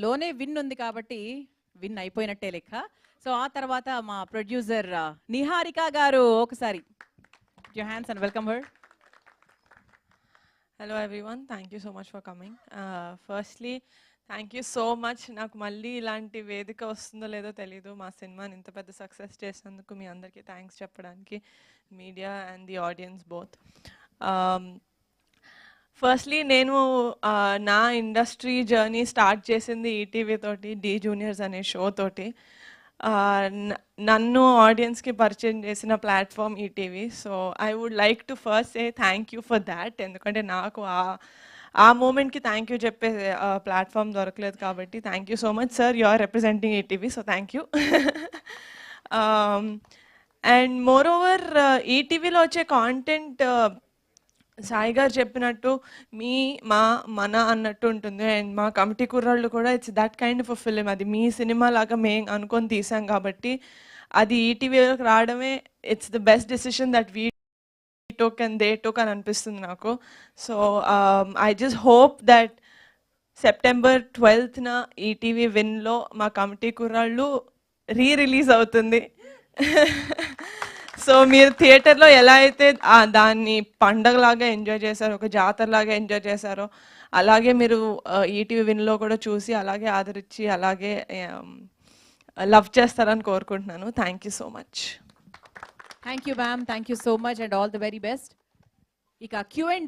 లోనే విన్ ఉంది కాబట్టి విన్ అయిపోయినట్టే లెక్క. సో ఆ తర్వాత మా ప్రొడ్యూసర్ నిహారిక గారు ఒకసారి your hands and welcome her. Hello everyone, thank you so much for coming. Firstly, thank you so much. నాకు మళ్ళీ ఇలాంటి వేదిక వస్తుందో లేదో తెలీదు. మా సినిమాని ఇంత పెద్ద సక్సెస్ చేసినందుకు మీ అందరికీ థ్యాంక్స్ చెప్పడానికి, media and the audience both. Firstly నేను నా ఇండస్ట్రీ జర్నీ స్టార్ట్ చేసింది ఈటీవీ తోటి, డి జూనియర్స్ అనే షో తోటి. నన్ను ఆడియన్స్కి పరిచయం చేసిన platform ETV. So I would like to first say thank you for that. ఎందుకంటే నాకు ఆ మూమెంట్కి థ్యాంక్ యూ చెప్పే ప్లాట్ఫామ్ దొరకలేదు కాబట్టి thank you so much sir, you are representing ETV, so thank you. And moreover ఈటీవీలో వచ్చే content Sai గారు చెప్పినట్టు మన అన్నట్టు ఉంటుంది. అండ్ మా కమిటీ కుర్రాళ్ళు కూడా it's that kind of a film. అది మీ సినిమా లాగా మేము అనుకొని తీసాం కాబట్టి అది ఈటీవీలోకి రావడమే it's the best decision that we took and they took అని అనిపిస్తుంది నాకు. So I just hope that September 12th ETV విన్లో మా కమిటీ కుర్రాళ్ళు రిలీజ్ అవుతుంది. సో మీరు థియేటర్లో ఎలా అయితే దాన్ని పండగలాగా ఎంజాయ్ చేశారో, ఒక జాతరలాగా ఎంజాయ్ చేశారో, అలాగే మీరు ఈటీవీ విన్లో కూడా చూసి అలాగే ఆదరించి అలాగే లవ్ చేస్తారని కోరుకుంటున్నాను. Thank you so much. Thank you ma'am, thank you so much and all the very best. ఇక Q&A